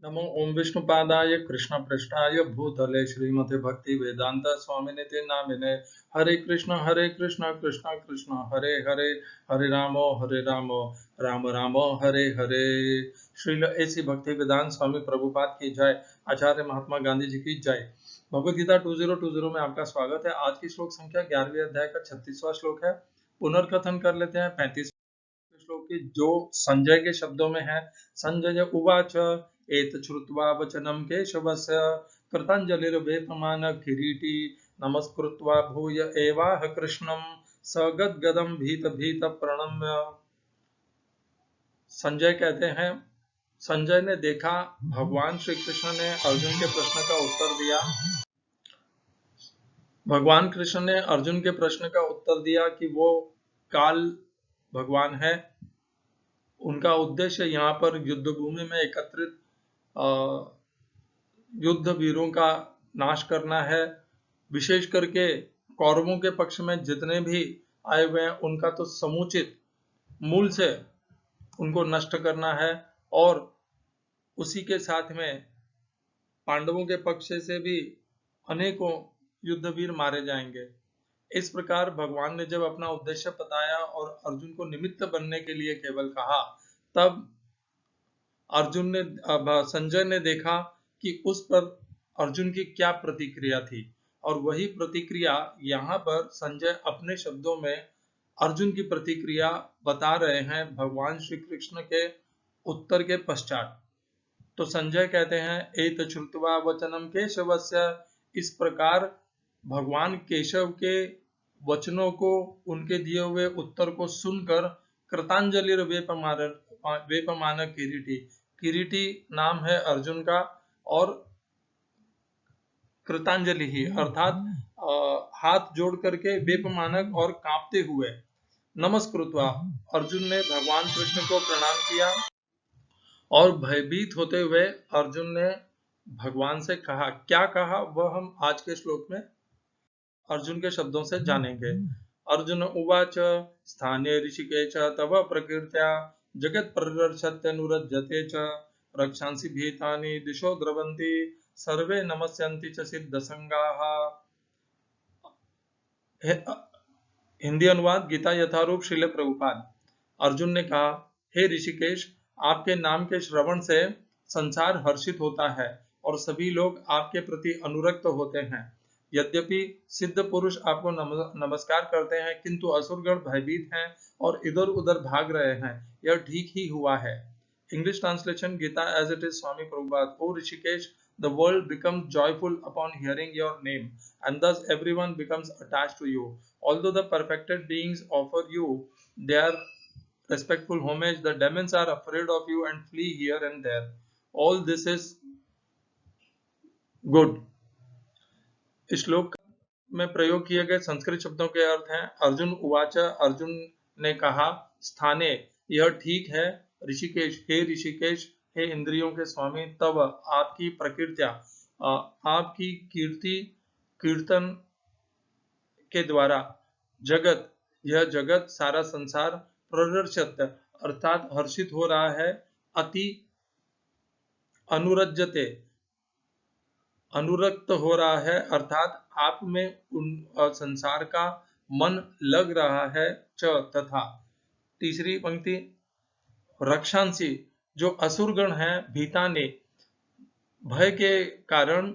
नमो ओम विष्णुपादाय कृष्णपृष्ठाय भूतले श्रीमते भक्ति वेदांत स्वामिनिते नामिने हरे कृष्ण कृष्ण कृष्ण हरे हरे हरे रामो राम रामो हरे हरे। श्रील ऐसी भक्ति वेदांत स्वामी प्रभुपाद की जय। आचार्य महात्मा गांधी जी की जय। भगवद गीता 2020 में आपका स्वागत है। आज की श्लोक संख्या 11वें अध्याय का 36वां श्लोक है। पुनर्कथन कर लेते हैं 35 श्लोक की, जो संजय के शब्दों में है। संजय उवाच एत श्रुत्वा वचनं केशवस्य कृताञ्जलिर्वेपमान किरीटी नमस्कृत्वा भूय एवाह कृष्णं स गद्गदं भीत भीत प्रणम्य। संजय कहते हैं, संजय ने देखा भगवान श्री कृष्ण ने अर्जुन के प्रश्न का उत्तर दिया। भगवान कृष्ण ने अर्जुन के प्रश्न का उत्तर दिया कि वो काल भगवान है। उनका उद्देश्य यहाँ पर युद्ध भूमि में एकत्रित युद्ध वीरों का नाश करना है। विशेष करके कौरवों के पक्ष में जितने भी आए हुए हैं उनका तो समुचित मूल से उनको नष्ट करना है, और उसी के साथ में पांडवों के पक्ष से भी अनेकों युद्धवीर मारे जाएंगे। इस प्रकार भगवान ने जब अपना उद्देश्य बताया और अर्जुन को निमित्त बनने के लिए केवल कहा, तब संजय ने देखा कि उस पर अर्जुन की क्या प्रतिक्रिया थी, और वही प्रतिक्रिया यहाँ पर संजय अपने शब्दों में अर्जुन की प्रतिक्रिया बता रहे हैं भगवान श्री कृष्ण के उत्तर के पश्चात। तो संजय कहते हैं, एत श्रुत्वा वचनम केशवस्य, इस प्रकार भगवान केशव के वचनों को, उनके दिए हुए उत्तर को सुनकर कृतांजलि वेपमान किरीटी, किरीटी नाम है अर्जुन का, और कृतांजलि ही अर्थात हाथ जोड़ करके वेपमानक और कांपते हुए नमस्कृत्वा, अर्जुन ने भगवान कृष्ण को प्रणाम किया और भयभीत होते हुए अर्जुन ने भगवान से कहा। क्या कहा वह हम आज के श्लोक में अर्जुन के शब्दों से जानेंगे। अर्जुन उवाच स्थाने ऋषिकेश तव प्रकीर्त्या जगत प्रदर्शत्यनुरज्यते च रक्षांसि भीतानि दिशो द्रवन्ति सर्वे नमस्यन्ति च सिद्ध संगाः। हिंदी अनुवाद गीता यथारूप श्रील प्रभुपाद। अर्जुन ने कहा, हे ऋषिकेश, आपके नाम के श्रवण से संसार हर्षित होता है और सभी लोग आपके प्रति अनुरक्त होते हैं। यद्यपि सिद्ध पुरुष आपको नमस्कार करते हैं, किंतु असुरगण भयभीत हैं और इधर उधर भाग रहे हैं। यह ठीक ही हुआ है। English translation, Gita as it is, Swami Prabhupada. O Rishikesh, the world becomes joyful upon hearing your name, and thus everyone becomes attached to you. Although the perfected beings offer you their respectful homage, the demons are afraid of you and flee here and there. All this is good. इस श्लोक में प्रयोग किए गए संस्कृत शब्दों के अर्थ हैं, अर्जुन उवाच, अर्जुन ने कहा, स्थाने, यह ठीक है, ऋषिकेश, हे ऋषिकेश, हे इंद्रियों के स्वामी, तब, आपकी प्रकृत्या, आपकी कीर्ति, कीर्तन के द्वारा, जगत, यह जगत, सारा संसार, प्रदर्शत अर्थात हर्षित हो रहा है, अति अनुरज्यते, अनुरक्त हो रहा है, अर्थात आप में उन संसार का मन लग रहा है, च तथा। तीसरी पंक्ति, रक्षांसी, जो असुरगण हैं, भीताने, भय के कारण,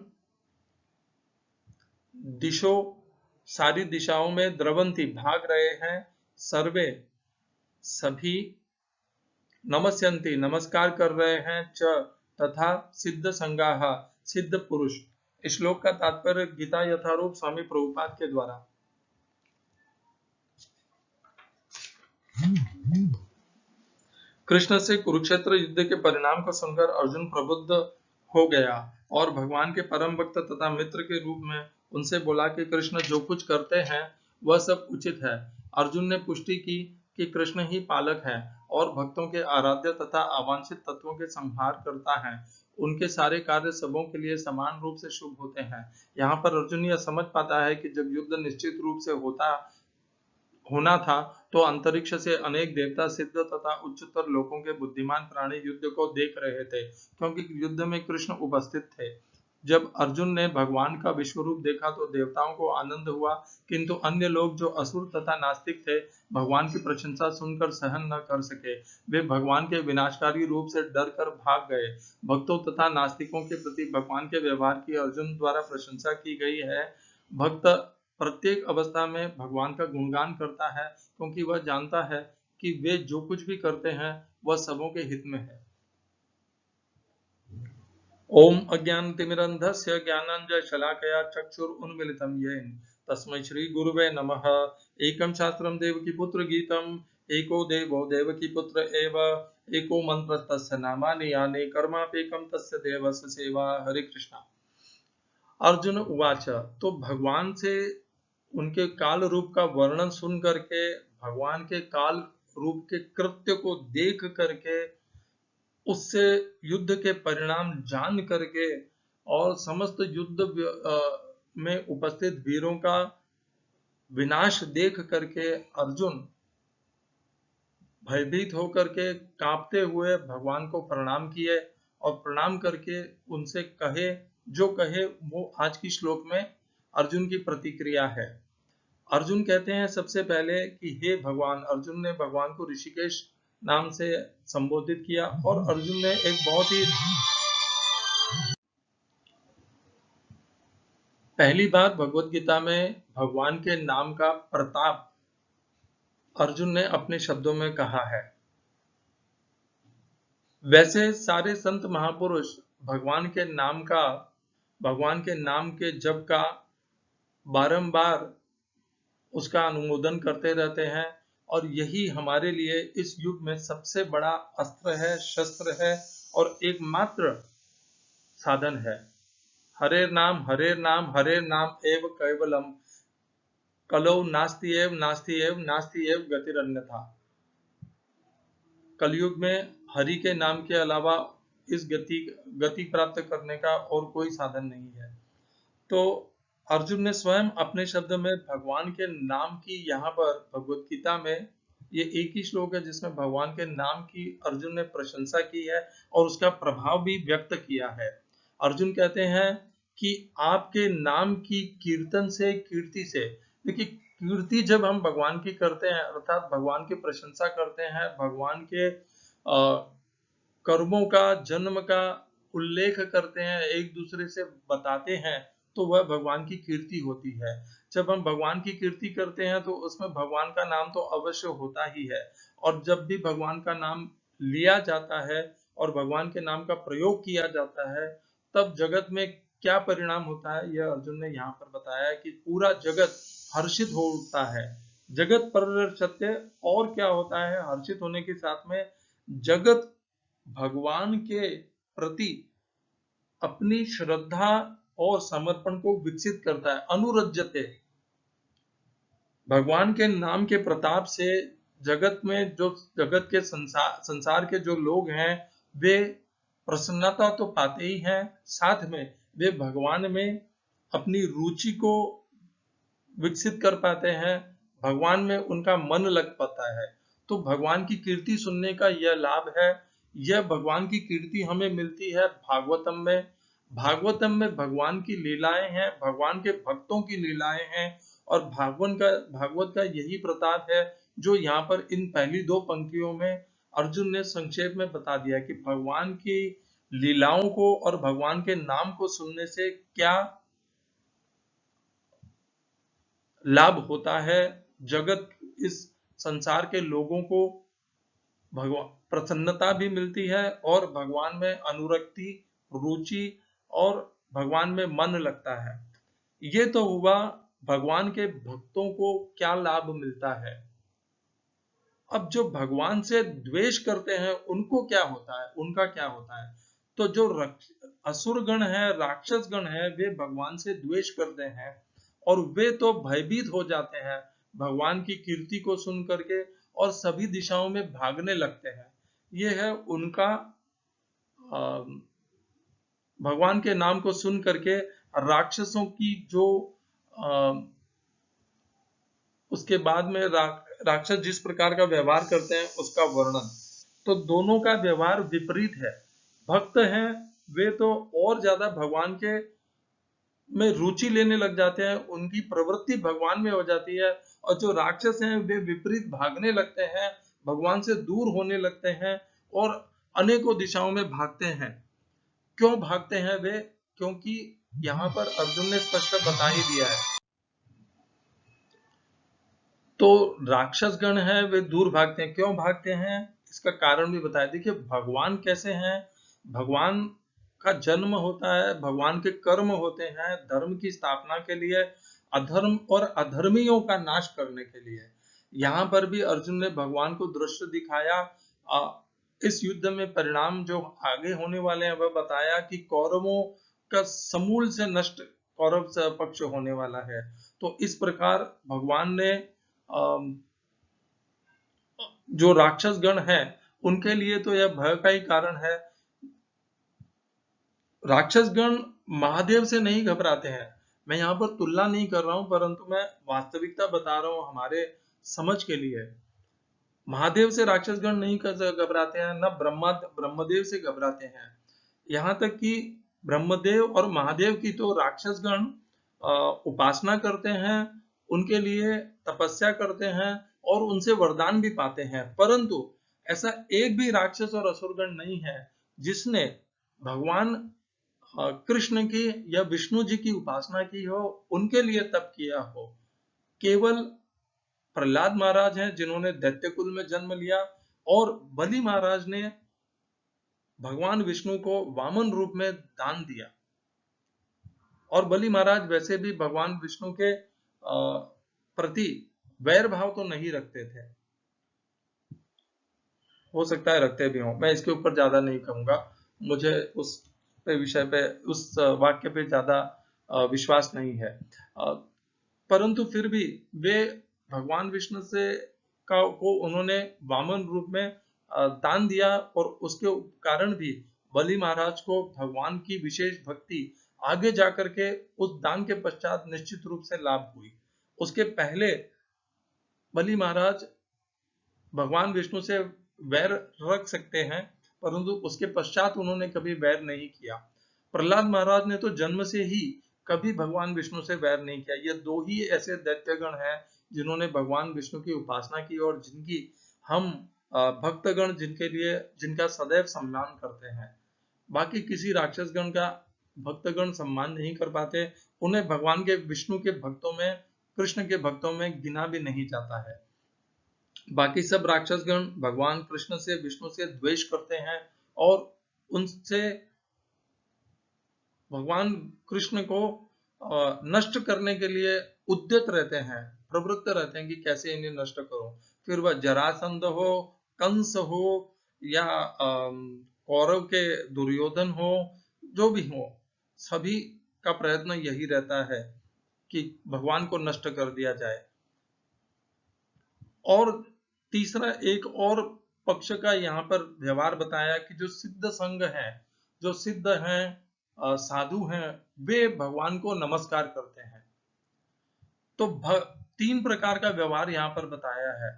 दिशो, सारी दिशाओं में, द्रवंती, भाग रहे हैं, सर्वे, सभी, नमस्यन्ति, नमस्कार कर रहे हैं, च तथा, सिद्ध संगाह, सिद्ध पुरुष। इस श्लोक का तात्पर्य गीता यथारूप स्वामी प्रभुपाद के द्वारा। कृष्ण से कुरुक्षेत्र युद्ध के परिणाम को सुनकर अर्जुन प्रबुद्ध हो गया और भगवान के परम भक्त तथा मित्र के रूप में उनसे बोला कि कृष्ण जो कुछ करते हैं वह सब उचित है। अर्जुन ने पुष्टि की कि कृष्ण ही पालक है और भक्तों के आराध्य तथा अवांछित तत्वों के संहार करता है। उनके सारे कार्य सबों के लिए समान रूप से शुभ होते हैं। यहाँ पर अर्जुन यह समझ पाता है कि जब युद्ध निश्चित रूप से होना था तो अंतरिक्ष से अनेक देवता, सिद्ध तथा उच्चतर लोकों के बुद्धिमान प्राणी युद्ध को देख रहे थे, क्योंकि युद्ध में कृष्ण उपस्थित थे। जब अर्जुन ने भगवान का विश्वरूप देखा तो देवताओं को आनंद हुआ, किंतु अन्य लोग जो असुर तथा नास्तिक थे, भगवान की प्रशंसा सुनकर सहन न कर सके। वे भगवान के विनाशकारी रूप से डर कर भाग गए। भक्तों तथा नास्तिकों के प्रति भगवान के व्यवहार की अर्जुन द्वारा प्रशंसा की गई है। भक्त प्रत्येक अवस्था में भगवान का गुणगान करता है, क्योंकि वह जानता है कि वे जो कुछ भी करते हैं वह सबों के हित में है। ओम अज्ञानतिमिरन्धस्य ज्ञानाञ्जनशलाकया चक्षुरुन्मीलितं येन तस्मै श्री गुरुवे नमः। एकं शास्त्रं देवकीपुत्र गीतम् एको देवो देवकीपुत्र एव एको मन्त्रस्तस्य नामानि यानि कर्माप्येकं तस्य देवस्य सेवा। हरे कृष्णा। अर्जुन उवाच। तो भगवान से उनके काल रूप का वर्णन सुन करके, भगवान के काल रूप के कृत्य को देख करके, उससे युद्ध के परिणाम जान करके और समस्त युद्ध में उपस्थित वीरों का विनाश देख करके अर्जुन भयभीत होकर के कांपते हुए भगवान को प्रणाम किए और प्रणाम करके उनसे कहे जो कहे वो आज की श्लोक में अर्जुन की प्रतिक्रिया है। अर्जुन कहते हैं सबसे पहले कि हे भगवान। अर्जुन ने भगवान को ऋषिकेश नाम से संबोधित किया और अर्जुन ने एक बहुत ही पहली बार भगवत गीता में भगवान के नाम का प्रताप अर्जुन ने अपने शब्दों में कहा है। वैसे सारे संत महापुरुष भगवान के नाम के जप का बारंबार उसका अनुमोदन करते रहते हैं, और यही हमारे लिए इस युग में सबसे बड़ा अस्त्र है, शस्त्र है और एकमात्र साधन है। हरे नाम एव कैवलम कलौ नास्ति एव गतिरन्यथा। कलयुग में हरि के नाम के अलावा इस गति प्राप्त करने का और कोई साधन नहीं है। तो अर्जुन ने स्वयं अपने शब्द में भगवान के नाम की, यहाँ पर भगवत गीता में ये एक ही श्लोक है जिसमें भगवान के नाम की अर्जुन ने प्रशंसा की है और उसका प्रभाव भी व्यक्त किया है। अर्जुन कहते हैं कि आपके नाम की कीर्तन से, कीर्ति से, देखिए कीर्ति जब हम भगवान की करते हैं अर्थात भगवान की प्रशंसा करते हैं, भगवान के कर्मों का, जन्म का उल्लेख करते हैं, एक दूसरे से बताते हैं, तो वह भगवान की कीर्ति होती है। जब हम भगवान की कीर्ति करते हैं तो उसमें भगवान का नाम तो अवश्य होता ही है, और जब भी भगवान का नाम लिया जाता है और भगवान के नाम का प्रयोग किया जाता है तब जगत में क्या परिणाम होता है यह अर्जुन ने यहाँ पर बताया है कि पूरा जगत हर्षित हो उठता है। जगत प्रहर्षते, और क्या होता है हर्षित होने के साथ में जगत भगवान के प्रति अपनी श्रद्धा और समर्पण को विकसित करता है। अनुरज्यते, भगवान के नाम के प्रताप से जगत में जो जगत के संसार के जो लोग हैं वे प्रसन्नता तो पाते ही हैं, साथ में वे भगवान में अपनी रुचि को विकसित कर पाते हैं, भगवान में उनका मन लग पाता है। तो भगवान की कीर्ति सुनने का यह लाभ है। यह भगवान की कीर्ति हमें मिलती है भागवतम में। भागवतम में भगवान की लीलाएं हैं, भगवान के भक्तों की लीलाएं हैं, और भागवत का यही प्रताप है जो यहाँ पर इन पहली दो पंक्तियों में अर्जुन ने संक्षेप में बता दिया कि भगवान की लीलाओं को और भगवान के नाम को सुनने से क्या लाभ होता है। जगत, इस संसार के लोगों को भगवान प्रसन्नता भी मिलती है और भगवान में अनुरक्ति, रुचि और भगवान में मन लगता है। ये तो हुआ भगवान के भक्तों को क्या लाभ मिलता है। अब जो भगवान से द्वेष करते हैं उनको क्या होता है, उनका क्या होता है। तो जो असुर गण है, राक्षस गण है, वे भगवान से द्वेष करते हैं और वे तो भयभीत हो जाते हैं भगवान की कीर्ति को सुन करके और सभी दिशाओं में भागने लगते हैं। ये है उनका भगवान के नाम को सुन करके राक्षसों की जो उसके बाद में राक्षस जिस प्रकार का व्यवहार करते हैं उसका वर्णन। तो दोनों का व्यवहार विपरीत है। भक्त हैं वे तो और ज्यादा भगवान के में रुचि लेने लग जाते हैं, उनकी प्रवृत्ति भगवान में हो जाती है। और जो राक्षस हैं वे विपरीत भागने लगते हैं, भगवान से दूर होने लगते हैं और अनेकों दिशाओं में भागते हैं। क्यों भागते हैं वे? क्योंकि यहाँ पर अर्जुन ने स्पष्ट बता ही दिया है। तो राक्षस गण है वे दूर भागते हैं। क्यों भागते हैं इसका कारण भी बताया। देखिए भगवान कैसे हैं, भगवान का जन्म होता है, भगवान के कर्म होते हैं धर्म की स्थापना के लिए, अधर्म और अधर्मियों का नाश करने के लिए। यहाँ पर भी अर्जुन ने भगवान को दृश्य दिखाया। इस युद्ध में परिणाम जो आगे होने वाले हैं वह बताया कि कौरवों का समूल से नष्ट कौरव पक्ष होने वाला है। तो इस प्रकार भगवान ने जो राक्षस गण है उनके लिए तो यह भय का ही कारण है। राक्षस गण महादेव से नहीं घबराते हैं। मैं यहाँ पर तुलना नहीं कर रहा हूं, परंतु मैं वास्तविकता बता रहा हूं हमारे समझ के लिए। महादेव से राक्षस गण नहीं घबराते हैं, न ब्रह्मदेव से घबराते हैं। यहाँ तक कि ब्रह्मदेव और महादेव की तो राक्षस गण उपासना करते हैं, उनके लिए तपस्या करते हैं और उनसे वरदान भी पाते हैं। परंतु ऐसा एक भी राक्षस और असुरगण नहीं है जिसने भगवान कृष्ण की या विष्णु जी की उपासना की हो, उनके लिए तप किया हो। केवल प्रहलाद महाराज हैं जिन्होंने दैत्य कुल में जन्म लिया, और बलि महाराज ने भगवान विष्णु को वामन रूप में दान दिया। और बलि महाराज वैसे भी भगवान विष्णु के प्रति वैर भाव तो नहीं रखते थे, हो सकता है रखते भी हों, मैं इसके ऊपर ज्यादा नहीं कहूंगा। मुझे उस विषय पे, उस वाक्य पे ज्यादा विश्वास नहीं है। परंतु फिर भी वे भगवान विष्णु से को उन्होंने वामन रूप में दान दिया, और उसके कारण भी बलि महाराज को भगवान की विशेष भक्ति आगे जाकर के उस दान के पश्चात निश्चित रूप से लाभ हुई। उसके पहले बलि महाराज भगवान विष्णु से वैर रख सकते हैं, परंतु उसके पश्चात उन्होंने कभी वैर नहीं किया। प्रहलाद महाराज ने तो जन्म से ही कभी भगवान विष्णु से वैर नहीं किया। ये दो ही ऐसे दैत्यगण हैं जिन्होंने भगवान विष्णु की उपासना की और जिनकी हम भक्तगण जिनका सदैव सम्मान करते हैं। बाकी किसी राक्षस गण का भक्तगण सम्मान नहीं कर पाते, उन्हें भगवान के विष्णु के भक्तों में, कृष्ण के भक्तों में गिना भी नहीं जाता है। बाकी सब राक्षसगण भगवान कृष्ण से, विष्णु से द्वेष करते हैं और उनसे भगवान कृष्ण को नष्ट करने के लिए उद्यत रहते हैं, प्रवृत्त रहते हैं कि कैसे इन्हें नष्ट करो। फिर वह जरासंध हो, कंस हो, या कौरव के दुर्योधन हो, जो भी हो, सभी का प्रयत्न यही रहता है कि भगवान को नष्ट कर दिया जाए। और तीसरा एक और पक्ष का यहाँ पर व्यवहार बताया कि जो सिद्ध संघ है, जो सिद्ध हैं, साधु हैं, वे भगवान को नमस्कार करते हैं। तो तीन प्रकार का व्यवहार यहाँ पर बताया है।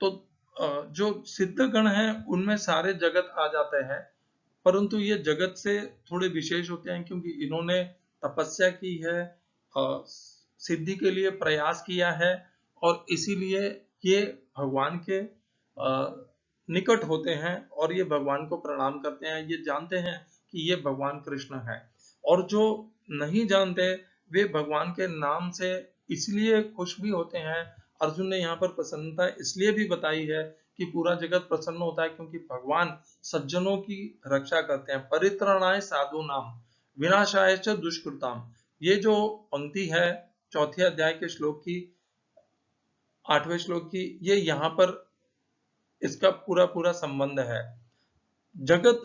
तो जो सिद्ध गण हैं उनमें सारे जगत आ जाते हैं, परंतु ये जगत से थोड़े विशेष होते हैं क्योंकि इन्होंने तपस्या की है, सिद्धि के लिए प्रयास किया है, और इसीलिए ये भगवान के निकट होते हैं और ये भगवान को प्रणाम करते हैं। ये जानते हैं कि ये भगवान कृष्ण है। और जो नहीं जानते वे भगवान के नाम से इसलिए खुश भी होते हैं। अर्जुन ने यहाँ पर प्रसन्नता इसलिए भी बताई है कि पूरा जगत प्रसन्न होता है क्योंकि भगवान सज्जनों की रक्षा करते हैं। परित्राणाय साधु नाम विनाशाय च दुष्कृताम। ये जो पंक्ति है चौथे अध्याय के श्लोक की, 8वें श्लोक की, ये यहाँ पर इसका पूरा पूरा संबंध है। जगत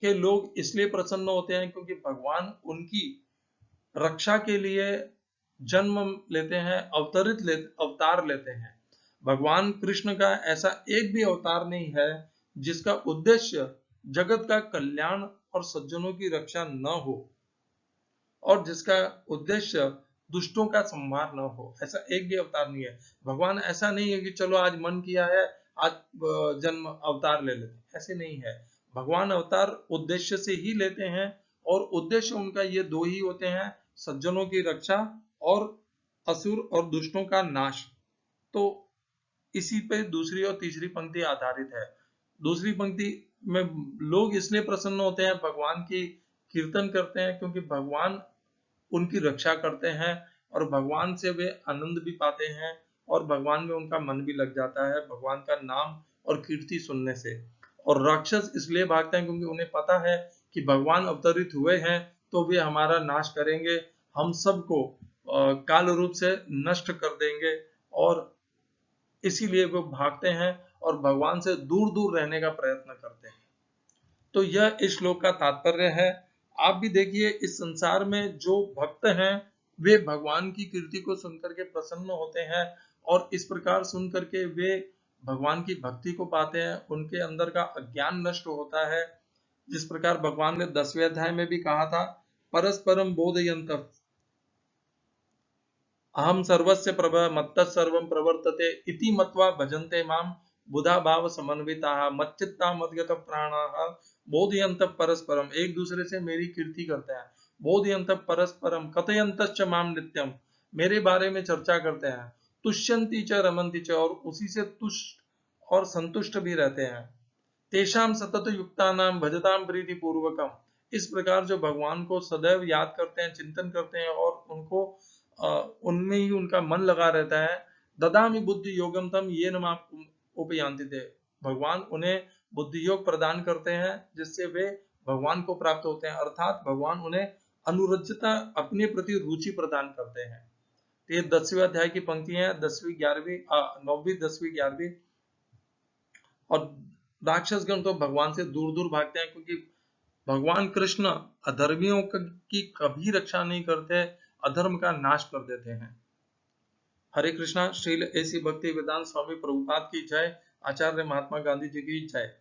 के लोग इसलिए प्रसन्न होते हैं क्योंकि भगवान उनकी रक्षा के लिए जन्म लेते हैं, अवतार लेते हैं। भगवान कृष्ण का ऐसा एक भी अवतार नहीं है जिसका उद्देश्य जगत का कल्याण और सज्जनों की रक्षा न हो, और जिसका उद्देश्य दुष्टों का संहार न हो, ऐसा एक भी अवतार नहीं है। भगवान ऐसा नहीं है कि चलो आज मन किया है, आज जन्म अवतार ले लेते, ऐसे नहीं है। भगवान अवतार उद्देश्य से ही लेते हैं, और उद्देश्य उनका ये दो ही होते हैं, सज्जनों की रक्षा और असुर और दुष्टों का नाश। तो इसी पे दूसरी और तीसरी पंक्ति आधारित है। दूसरी पंक्ति में लोग इसलिए प्रसन्न होते हैं, भगवान की कीर्तन करते हैं, क्योंकि भगवान उनकी रक्षा करते हैं और भगवान से वे आनंद भी पाते हैं, और भगवान में उनका मन भी लग जाता है भगवान का नाम और कीर्ति सुनने से। और राक्षस इसलिए भागते हैं क्योंकि उन्हें पता है कि भगवान अवतरित हुए हैं तो वे हमारा नाश करेंगे, हम सबको काल रूप से नष्ट कर देंगे, और इसीलिए वो भागते हैं और भगवान से दूर दूर रहने का प्रयत्न करते हैं। तो यह इस श्लोक का तात्पर्य है। आप भी देखिए, इस संसार में जो भक्त हैं वे भगवान की कीर्ति को सुनकर के प्रसन्न होते हैं, और इस प्रकार सुन करके वे भगवान की भक्ति को पाते हैं, उनके अंदर का अज्ञान नष्ट होता है। जिस प्रकार भगवान ने 10वें अध्याय में भी कहा था, परस्परम बोधयन्तः अहम सर्वस्य प्रभव मत्तः सर्वं प्रवर्तते इति मत्वा भजन्ते माम बुधा भाव समन्विताः मच्चित्ता मद्गत प्राणाः बोधयन्तः परस्परम, एक दूसरे से मेरी कीर्ति करते हैं। बोधयन्तः परस्परम कथयन्तश्च माम नित्यम, मेरे बारे में चर्चा करते हैं। तुष्यन्ति च रमन्ति च, और उसी से तुष्ट और संतुष्ट भी रहते हैं। तेषाम सतत युक्तानाम भजताम प्रीति पूर्वकम, इस प्रकार जो भगवान को सदैव याद करते हैं, चिंतन करते हैं, और उनको उनमें ही उनका मन लगा रहता है। ददामि बुद्धि योगम तम येन माम उपयान्ति ते, भगवान उन्हें बुद्धि योग प्रदान करते हैं जिससे वे भगवान को प्राप्त होते हैं, अर्थात भगवान उन्हें अनुरज्यता, अपने प्रति रुचि प्रदान करते हैं। तो ये 10वें अध्याय की पंक्तियां हैं, 10वीं 11वीं 9वीं 10वीं 11वीं। और राक्षसगण तो भगवान से दूर दूर भागते हैं, क्योंकि भगवान कृष्ण अधर्मियों की कभी रक्षा नहीं करते, अधर्म का नाश कर देते हैं। हरे कृष्णा। श्रील ऐसी भक्ति वेदांत स्वामी प्रभुपाद की जय। आचार्य महात्मा गांधी जी की जय।